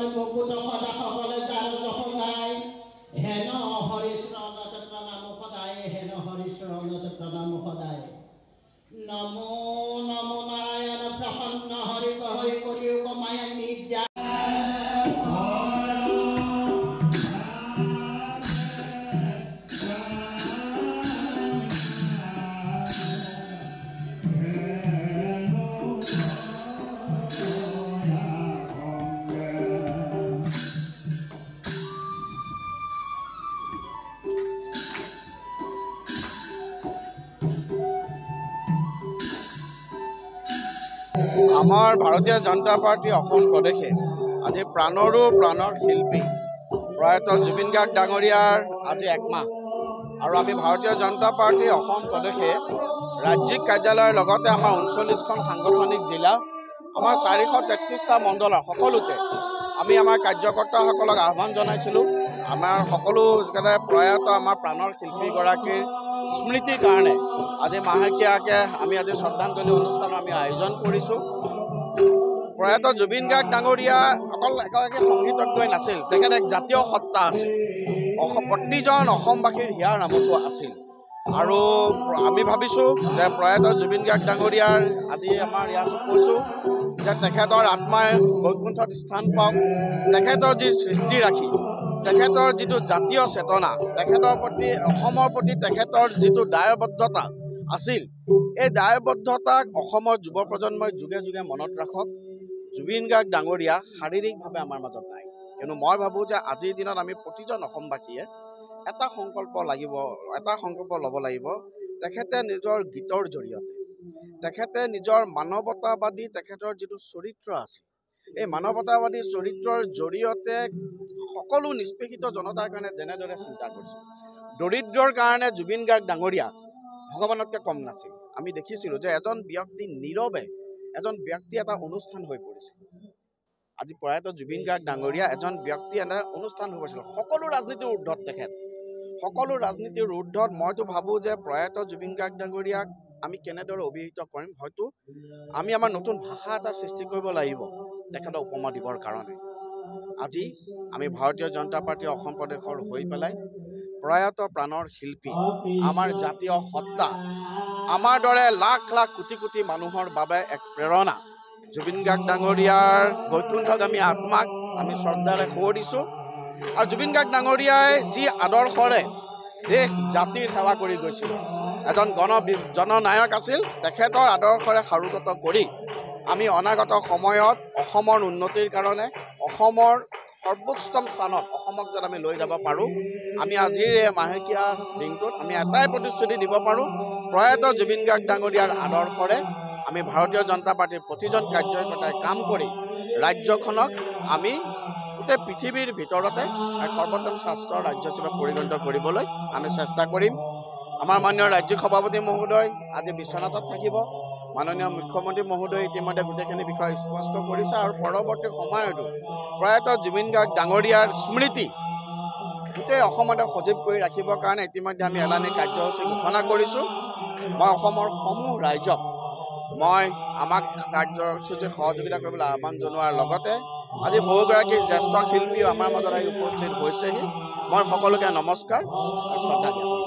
নয়ন মুকুট সদা সকলে যাৰ যশ গায় হেন হৰিশ্ৰণত প্ৰণাম সদায় হেন হৰিশ্ৰণত প্ৰণাম সদায় নমো নমো নাৰায়ণ প্ৰসন্ন হৰি হৰি কৰিও কমায় নিৰ্যা আমাৰ ভাৰতীয় জনতা পাৰ্টি অসম প্ৰদেশে আজি প্ৰাণৰ শিল্পী প্ৰয়াত জুবিন গাৰ্গ ডাঙৰীয়াৰ আজি একমাহ আৰু আমি ভাৰতীয় জনতা পাৰ্টি অসম প্ৰদেশে ৰাজ্যিক কাৰ্যালয়ৰ লগতে আমাৰ 39খন সাংগঠনিক জিলা আমাৰ 433টা মণ্ডলৰ সকলোতে আমি আমাৰ কাৰ্যকৰ্তাসকলক আহ্বান জনাইছিলোঁ আমাৰ সকলো প্ৰয়াত আমাৰ প্ৰাণৰ শিল্পীগৰাকীৰ স্মৃতিৰ কাৰণে আজি মাহেকীয়াকৈ আমি আজি শ্ৰদ্ধাঞ্জলি অনুষ্ঠান আমি আয়োজন কৰিছোঁ। প্ৰয়াত জুবিন গাৰ্গ ডাঙৰীয়া অকল এগৰাকী সংগীতজ্ঞই নাছিল, তেখেত এক জাতীয় সত্তা আছিল। প্ৰতিজন অসমবাসীৰ হিয়াৰ নামতো আছিল আৰু আমি ভাবিছোঁ যে প্ৰয়াত জুবিন গাৰ্গ ডাঙৰীয়াৰ আজি আমাৰ ইয়াত কৈছোঁ যে তেখেতৰ আত্মাই বৈকুণ্ঠত স্থান পাওক। তেখেতৰ যি সৃষ্টি ৰাখি তেখেতৰ যিটো জাতীয় চেতনা, তেখেতৰ প্ৰতি অসমৰ প্ৰতি তেখেতৰ যিটো দায়বদ্ধতা আছিল, এই দায়বদ্ধতাক অসমৰ যুৱ প্ৰজন্মই যুগে যুগে মনত ৰাখক। জুবিন গাৰ্গ ডাঙৰীয়া শাৰীৰিকভাৱে আমাৰ মাজত নাই, কিন্তু মই ভাবোঁ যে আজিৰ দিনত আমি প্ৰতিজন অসমবাসীয়ে এটা সংকল্প ল'ব লাগিব। তেখেতে নিজৰ গীতৰ জৰিয়তে, তেখেতে নিজৰ মানৱতাবাদী তেখেতৰ যিটো চৰিত্ৰ আছে, এই মানৱতাবাদী চৰিত্ৰৰ জৰিয়তে সকলো নিষ্পেষিত জনতাৰ কাৰণে যেনেদৰে চিন্তা কৰিছিল, দৰিদ্ৰৰ কাৰণে জুবিন গাৰ্গ ডাঙৰীয়া ভগৱানতকৈ কম নাছিল। আমি দেখিছিলোঁ যে এজন ব্যক্তি নীৰৱে এজন ব্যক্তি এটা অনুষ্ঠান হৈ পৰিছিল। আজি প্ৰয়াত জুবিন গাৰ্গ ডাঙৰীয়া এজন ব্যক্তি এটা অনুষ্ঠান হৈ পৰিছিল। সকলো ৰাজনীতিৰ ঊৰ্ধত তেখেত, সকলো ৰাজনীতিৰ ঊৰ্ধত মইতো ভাবোঁ যে প্ৰয়াত জুবিন গাৰ্গ ডাঙৰীয়াক আমি কেনেদৰে অভিহিত কৰিম, হয়তো আমি আমাৰ নতুন ভাষা এটা সৃষ্টি কৰিব লাগিব তেখেতক উপমা দিবৰ কাৰণে। আজি আমি ভাৰতীয় জনতা পাৰ্টি অসম প্ৰদেশৰ হৈ পেলাই প্ৰয়াত প্ৰাণৰ শিল্পী, আমাৰ জাতীয় সত্তা, আমাৰ দৰে লাখ লাখ কোটি কোটি মানুহৰ বাবে এক প্ৰেৰণা জুবিন গাৰ্গ ডাঙৰীয়াৰ বৈকুণ্ঠগামী আত্মাক আমি শ্ৰদ্ধাৰে সোঁৱৰিছোঁ। আৰু জুবিন গাৰ্গ ডাঙৰীয়াই যি আদৰ্শৰে দেশ জাতিৰ সেৱা কৰি গৈছিল, এজন জননায়ক আছিল, তেখেতৰ আদৰ্শৰে সাৰোগত কৰি আমি অনাগত সময়ত অসমৰ উন্নতিৰ কাৰণে অসমৰ সৰ্বোচ্চতম স্থানত অসমক যেন আমি লৈ যাব পাৰোঁ। আমি আজিৰ এই মাহেকীয়া দিনটোত আমি এটাই প্ৰতিশ্ৰুতি দিব পাৰোঁ, প্ৰয়াত জুবিন গাৰ্গ ডাঙৰীয়াৰ আদৰ্শৰে আমি ভাৰতীয় জনতা পাৰ্টিৰ প্ৰতিজন কাৰ্যকৰ্তাই কাম কৰি ৰাজ্যখনক আমি গোটেই পৃথিৱীৰ ভিতৰতে এক সৰ্বোত্তম স্বাস্থ্যৰ ৰাজ্য হিচাপে পৰিগণিত কৰিবলৈ আমি চেষ্টা কৰিম। আমাৰ মাননীয় ৰাজ্যিক সভাপতি মহোদয় আজি বিশ্বনাথত থাকিব। মাননীয় মুখ্যমন্ত্ৰী মহোদয়ে ইতিমধ্যে গোটেইখিনি বিষয় স্পষ্ট কৰিছে আৰু পৰৱৰ্তী সময়তো প্ৰয়াত জুবিন গাৰ্গ ডাঙৰীয়াৰ স্মৃতি গোটেই অসমতে সজীৱ কৰি ৰাখিবৰ কাৰণে ইতিমধ্যে আমি এলানি কাৰ্যসূচী ঘোষণা কৰিছোঁ। মই অসমৰ সমূহ ৰাইজক আমাক কাৰ্যসূচীত সহযোগিতা কৰিবলৈ আহ্বান জনোৱাৰ লগতে আজি বহুগৰাকী জ্যেষ্ঠ শিল্পী আমাৰ মাজত আহি উপস্থিত হৈছেহি। মই সকলোকে নমস্কাৰ আৰু শ্ৰদ্ধা জ্ঞাপন